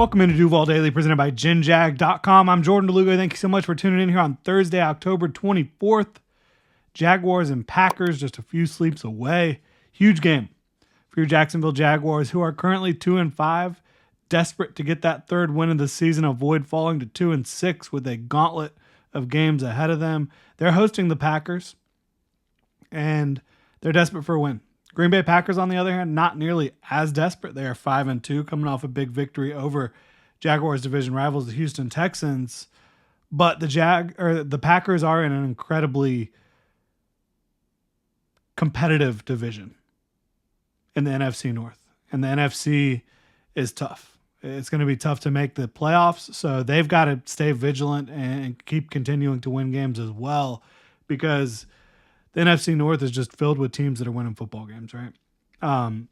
Welcome into Duval Daily, presented by GenJag.com. I'm Jordan DeLugo. Thank you so much for tuning in here on Thursday, October 24th. Jaguars and Packers just a few sleeps away. Huge game for your Jacksonville Jaguars, who are currently 2-5, desperate to get that third win of the season, avoid falling to 2-6 with a gauntlet of games ahead of them. They're hosting the Packers, and they're desperate for a win. Green Bay Packers, on the other hand, not nearly as desperate. They are 5-2, coming off a big victory over Jaguars division rivals, the Houston Texans. But the Packers are in an incredibly competitive division in the NFC North, and the NFC is tough. It's going to be tough to make the playoffs, so they've got to stay vigilant and keep continuing to win games as well, because the NFC North is just filled with teams that are winning football games, right? We're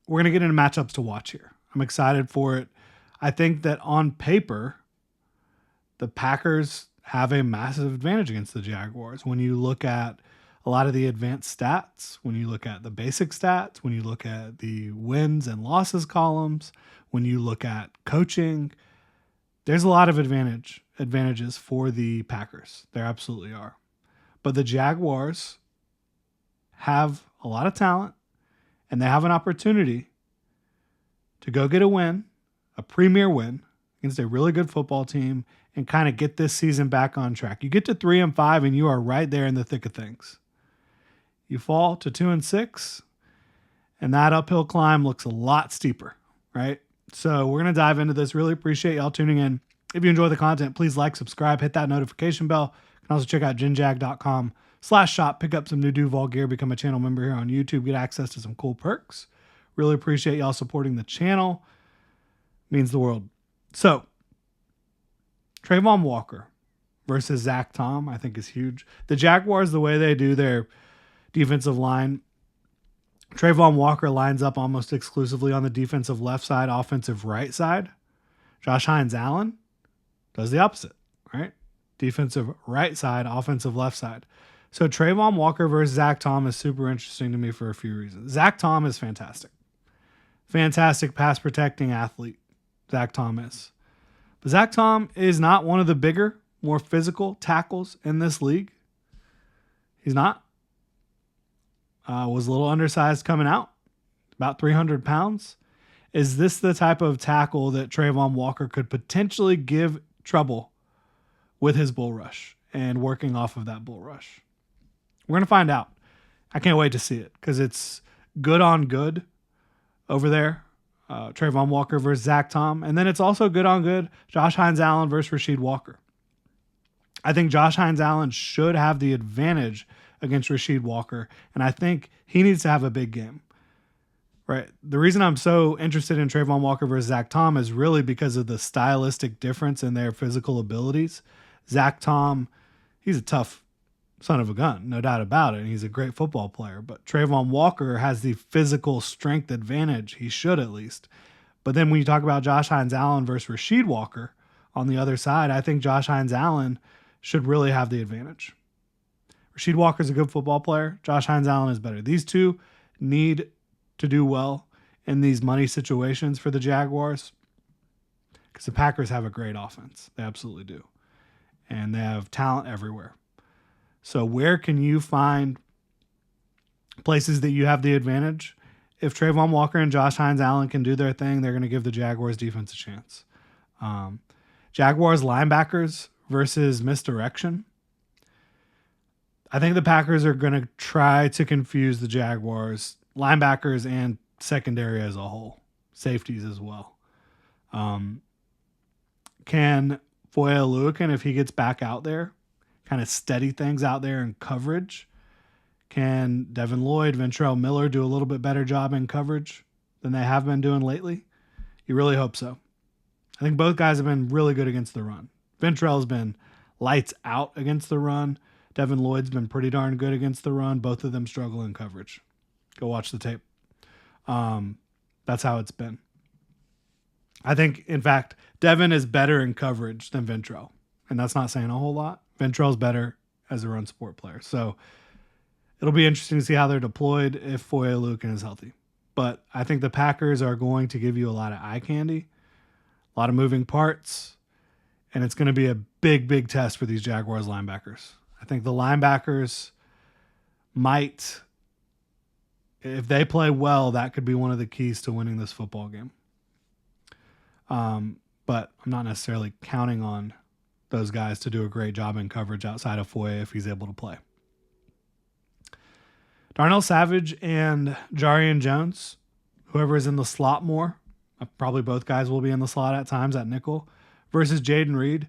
going to get into matchups to watch here. I'm excited for it. I think that on paper, the Packers have a massive advantage against the Jaguars. When you look at a lot of the advanced stats, when you look at the basic stats, when you look at the wins and losses columns, when you look at coaching, there's a lot of advantages for the Packers. There absolutely are. But the Jaguars have a lot of talent, and they have an opportunity to go get a win, a premier win against a really good football team, and kind of get this season back on track. You get to 3-5, and you are right there in the thick of things. You fall to 2-6, and that uphill climb looks a lot steeper, right? So we're going to dive into this. Really appreciate y'all tuning in. If you enjoy the content, please like, subscribe, hit that notification bell. You can also check out genjag.com/shop, pick up some new Duval gear, become a channel member here on YouTube, get access to some cool perks. Really appreciate y'all supporting the channel. Means the world. So, Trayvon Walker versus Zach Tom, I think is huge. The Jaguars, the way they do their defensive line, Trayvon Walker lines up almost exclusively on the defensive left side, offensive right side. Josh Hines-Allen does the opposite, right? Defensive right side, offensive left side. So Trayvon Walker versus Zach Tom is super interesting to me for a few reasons. Zach Tom is fantastic. Fantastic pass protecting athlete, Zach Tom is. But Zach Tom is not one of the bigger, more physical tackles in this league. He's not. Was a little undersized coming out, about 300 pounds. Is this the type of tackle that Trayvon Walker could potentially give trouble with his bull rush and working off of that bull rush? We're going to find out. I can't wait to see it because it's good on good over there. Trayvon Walker versus Zach Tom. And then it's also good on good Josh Hines-Allen versus Rasheed Walker. I think Josh Hines-Allen should have the advantage against Rasheed Walker, and I think he needs to have a big game. Right. The reason I'm so interested in Trayvon Walker versus Zach Tom is really because of the stylistic difference in their physical abilities. Zach Tom, he's a tough son of a gun, no doubt about it. And he's a great football player. But Trayvon Walker has the physical strength advantage. He should, at least. But then when you talk about Josh Hines-Allen versus Rasheed Walker on the other side, I think Josh Hines-Allen should really have the advantage. Rasheed Walker's a good football player. Josh Hines-Allen is better. These two need to do well in these money situations for the Jaguars because the Packers have a great offense. They absolutely do. And they have talent everywhere. So where can you find places that you have the advantage? If Trayvon Walker and Josh Hines-Allen can do their thing, they're going to give the Jaguars defense a chance. Jaguars linebackers versus misdirection. I think the Packers are going to try to confuse the Jaguars linebackers and secondary as a whole, safeties as well. Can Foye Oluokun, if he gets back out there, kind of steady things out there in coverage? Can Devin Lloyd, Ventrell Miller do a little bit better job in coverage than they have been doing lately? You really hope so. I think both guys have been really good against the run. Ventrell's been lights out against the run. Devin Lloyd's been pretty darn good against the run. Both of them struggle in coverage. Go watch the tape. That's how it's been. I think, in fact, Devin is better in coverage than Ventrell. And that's not saying a whole lot. Ventrell's better as a run support player. So it'll be interesting to see how they're deployed if Foye Oluokun is healthy. But I think the Packers are going to give you a lot of eye candy. A lot of moving parts, and it's going to be a big, big test for these Jaguars linebackers. I think the linebackers might, if they play well, that could be one of the keys to winning this football game. But I'm not necessarily counting on those guys to do a great job in coverage outside of Foye if he's able to play. Darnell Savage and Jarian Jones, whoever is in the slot more, probably both guys will be in the slot at times at nickel, versus Jaden Reed.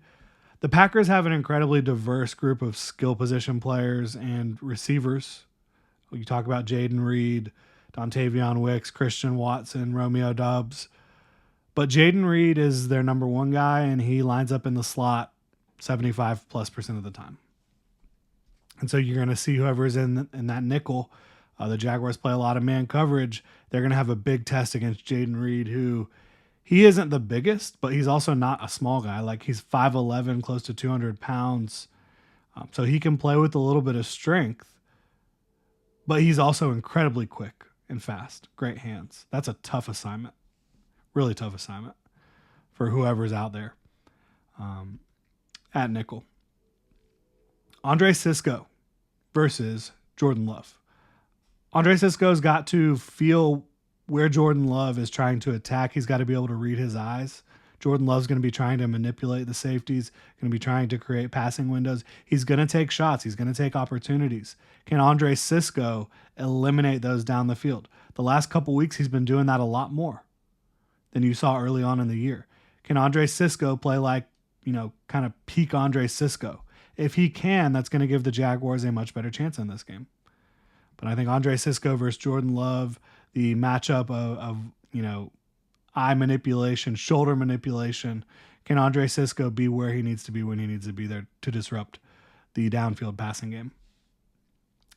The Packers have an incredibly diverse group of skill position players and receivers. You talk about Jaden Reed, Dontavion Wicks, Christian Watson, Romeo Doubs. But Jaden Reed is their number one guy, and he lines up in the slot 75+% of the time. And so you're going to see whoever's in that nickel. The Jaguars play a lot of man coverage. They're going to have a big test against Jaden Reed, who he isn't the biggest, but he's also not a small guy. Like, he's 5'11", close to 200 pounds. So he can play with a little bit of strength, but he's also incredibly quick and fast. Great hands. That's a tough assignment. Really tough assignment for whoever's out there at nickel. Andre Cisco versus Jordan Love. Andre Cisco's got to feel where Jordan Love is trying to attack. He's got to be able to read his eyes. Jordan Love's going to be trying to manipulate the safeties, going to be trying to create passing windows. He's going to take shots. He's going to take opportunities. Can Andre Cisco eliminate those down the field? The last couple weeks, he's been doing that a lot more than you saw early on in the year. Can Andre Cisco play like, kind of peak Andre Cisco? If he can, that's going to give the Jaguars a much better chance in this game. But I think Andre Cisco versus Jordan Love, the matchup of eye manipulation, shoulder manipulation, can Andre Cisco be where he needs to be when he needs to be there to disrupt the downfield passing game?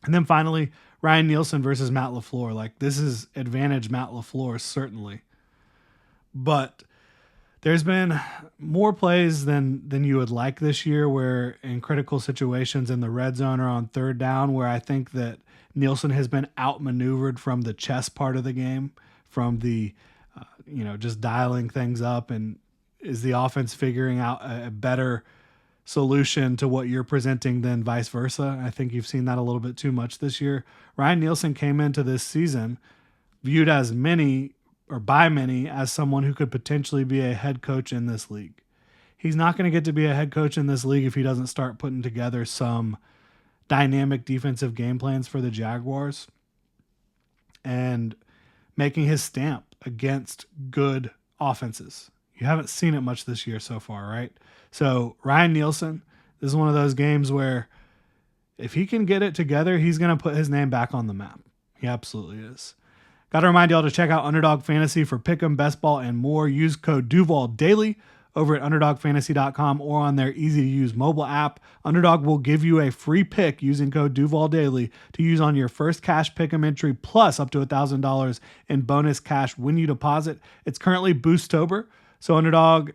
And then finally, Ryan Nielsen versus Matt LaFleur. Like, this is advantage Matt LaFleur, certainly. But there's been more plays than you would like this year, where in critical situations in the red zone or on third down, where I think that Nielsen has been outmaneuvered from the chess part of the game, from the just dialing things up, and is the offense figuring out a better solution to what you're presenting than vice versa. I think you've seen that a little bit too much this year. Ryan Nielsen came into this season viewed by many as someone who could potentially be a head coach in this league. He's not going to get to be a head coach in this league if he doesn't start putting together some dynamic defensive game plans for the Jaguars and making his stamp against good offenses. You haven't seen it much this year so far, right? So Ryan Nielsen, this is one of those games where if he can get it together, he's going to put his name back on the map. He absolutely is. Got to remind y'all to check out Underdog Fantasy for Pick'em, Best Ball, and more. Use code Duval Daily over at UnderdogFantasy.com or on their easy-to-use mobile app. Underdog will give you a free pick using code Duval Daily to use on your first cash Pick'em entry, plus up to $1,000 in bonus cash when you deposit. It's currently Boosttober, so Underdog,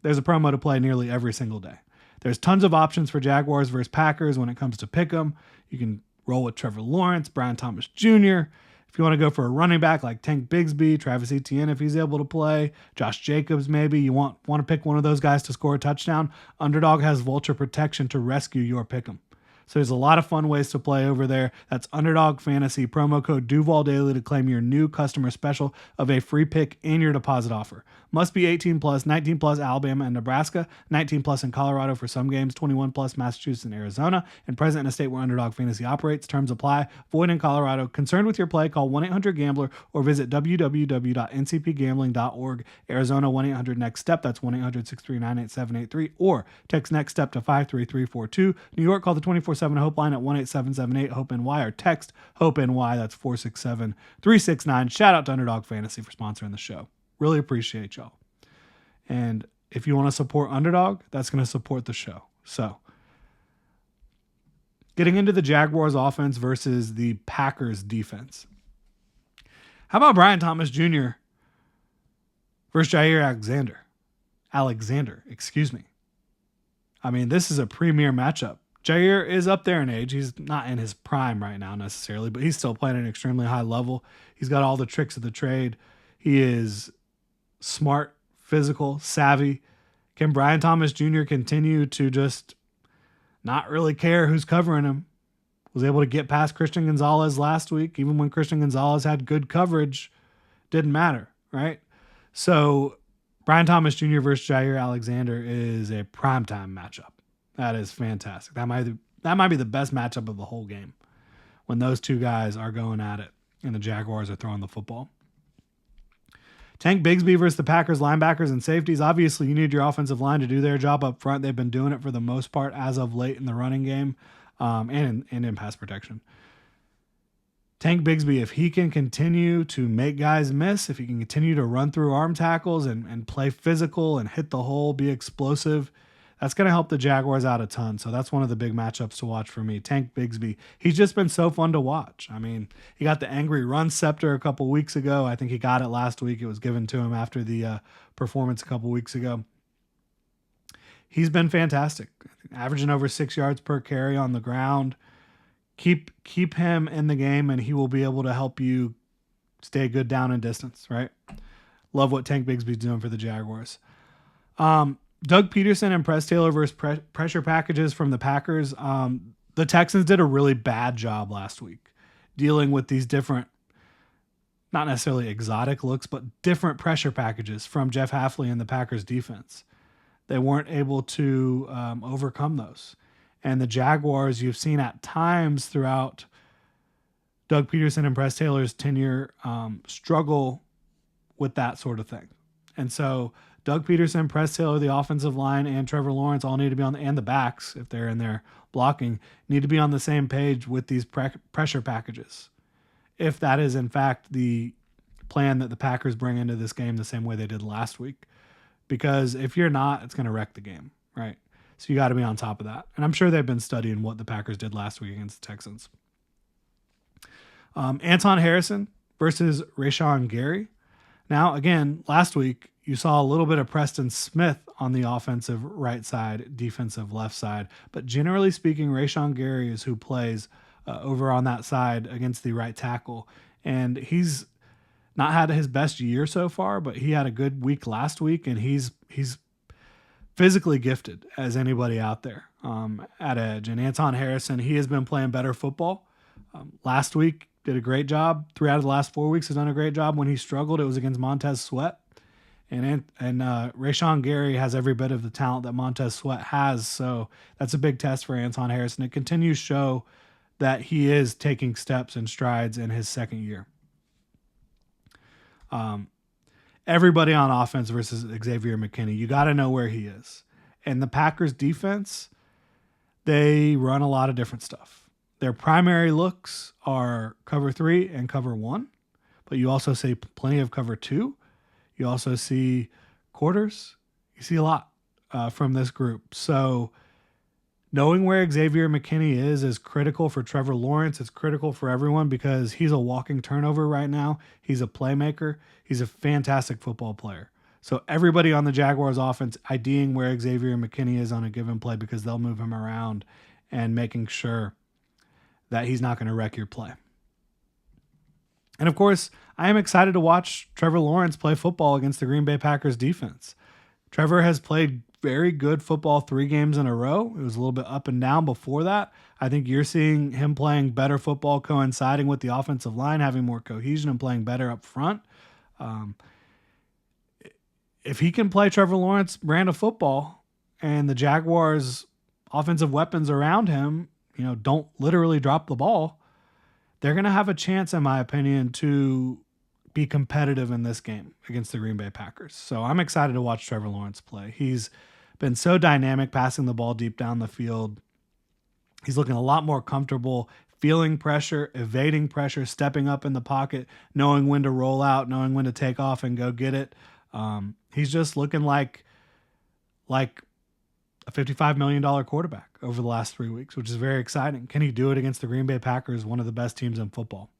there's a promo to play nearly every single day. There's tons of options for Jaguars versus Packers when it comes to Pick'em. You can roll with Trevor Lawrence, Brian Thomas Jr., if you want to go for a running back like Tank Bigsby, Travis Etienne if he's able to play, Josh Jacobs maybe, you want to pick one of those guys to score a touchdown, Underdog has Vulture Protection to rescue your pick'em. So there's a lot of fun ways to play over there. That's Underdog Fantasy, promo code Duval Daily to claim your new customer special of a free pick and your deposit offer. Must be 18 plus, 19 plus Alabama and Nebraska, 19 plus in Colorado for some games, 21 plus Massachusetts and Arizona, and present in a state where Underdog Fantasy operates. Terms apply. Void in Colorado. Concerned with your play? Call 1-800-GAMBLER or visit www.ncpgambling.org. Arizona 1-800-NEXT-STEP. That's 1-800-639-8783 or text NEXT STEP to 53342. New York, call the 24/7 Hope line at 1-8778-HOPE-NY or text HOPE-NY. That's 467-369. Shout out to Underdog Fantasy for sponsoring the show. Really appreciate y'all. And if you want to support Underdog, that's going to support the show. So, getting into the Jaguars offense versus the Packers defense. How about Brian Thomas Jr. versus Jair Alexander, excuse me. I mean, this is a premier matchup. Jair is up there in age. He's not in his prime right now necessarily, but he's still playing at an extremely high level. He's got all the tricks of the trade. He is smart, physical, savvy. Can Brian Thomas Jr. continue to just not really care who's covering him? Was able to get past Christian Gonzalez last week. Even when Christian Gonzalez had good coverage, didn't matter, right? So Brian Thomas Jr. versus Jair Alexander is a primetime matchup. That is fantastic. That might be the best matchup of the whole game when those two guys are going at it and the Jaguars are throwing the football. Tank Bigsby versus the Packers linebackers and safeties. Obviously, you need your offensive line to do their job up front. They've been doing it for the most part as of late in the running game and in pass protection. Tank Bigsby, if he can continue to make guys miss, if he can continue to run through arm tackles and play physical and hit the hole, be explosive, that's going to help the Jaguars out a ton. So that's one of the big matchups to watch for me. Tank Bigsby. He's just been so fun to watch. I mean, he got the angry run scepter a couple weeks ago. I think he got it last week. It was given to him after the performance a couple weeks ago. He's been fantastic. Averaging over 6 yards per carry on the ground. Keep him in the game, and he will be able to help you stay good down and distance, right? Love what Tank Bigsby's doing for the Jaguars. Doug Peterson and Press Taylor versus pressure packages from the Packers. The Texans did a really bad job last week dealing with these different, not necessarily exotic looks, but different pressure packages from Jeff Hafley and the Packers defense. They weren't able to overcome those. And the Jaguars, you've seen at times throughout Doug Peterson and Press Taylor's tenure struggle with that sort of thing. And so Doug Peterson, Press Taylor, the offensive line, and Trevor Lawrence all need to be and the backs, if they're in there blocking, need to be on the same page with these pressure packages. If that is, in fact, the plan that the Packers bring into this game the same way they did last week. Because if you're not, it's going to wreck the game, right? So you got to be on top of that. And I'm sure they've been studying what the Packers did last week against the Texans. Anton Harrison versus Rashawn Gary. Now, again, last week, you saw a little bit of Preston Smith on the offensive right side, defensive left side. But generally speaking, Rashawn Gary is who plays over on that side against the right tackle. And he's not had his best year so far, but he had a good week last week, and he's physically gifted as anybody out there at edge. And Anton Harrison, he has been playing better football. Last week, did a great job. 3 out of the last 4 weeks has done a great job. When he struggled, it was against Montez Sweat. And Rashawn Gary has every bit of the talent that Montez Sweat has. So that's a big test for Anton Harrison. It continues to show that he is taking steps and strides in his second year. Everybody on offense versus Xavier McKinney, you got to know where he is. And the Packers defense, they run a lot of different stuff. Their primary looks are cover 3 and cover 1, but you also see plenty of cover 2. You also see quarters. You see a lot from this group. So knowing where Xavier McKinney is critical for Trevor Lawrence. It's critical for everyone because he's a walking turnover right now. He's a playmaker. He's a fantastic football player. So everybody on the Jaguars offense IDing where Xavier McKinney is on a given play because they'll move him around and making sure that he's not going to wreck your play. And of course, I am excited to watch Trevor Lawrence play football against the Green Bay Packers defense. Trevor has played very good football 3 games in a row. It was a little bit up and down before that. I think you're seeing him playing better football, coinciding with the offensive line, having more cohesion and playing better up front. If he can play Trevor Lawrence brand of football and the Jaguars offensive weapons around him, don't literally drop the ball, they're going to have a chance, in my opinion, to be competitive in this game against the Green Bay Packers. So I'm excited to watch Trevor Lawrence play. He's been so dynamic passing the ball deep down the field. He's looking a lot more comfortable, feeling pressure, evading pressure, stepping up in the pocket, knowing when to roll out, knowing when to take off and go get it. He's just looking like a $55 million quarterback over the last 3 weeks, which is very exciting. Can he do it against the Green Bay Packers, one of the best teams in football,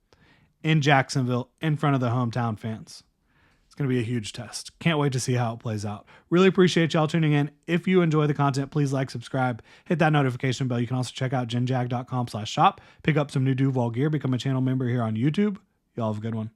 in Jacksonville, in front of the hometown fans? It's going to be a huge test. Can't wait to see how it plays out. Really appreciate y'all tuning in. If you enjoy the content, please like, subscribe, hit that notification bell. You can also check out genjag.com/shop, pick up some new Duval gear, become a channel member here on YouTube. Y'all have a good one.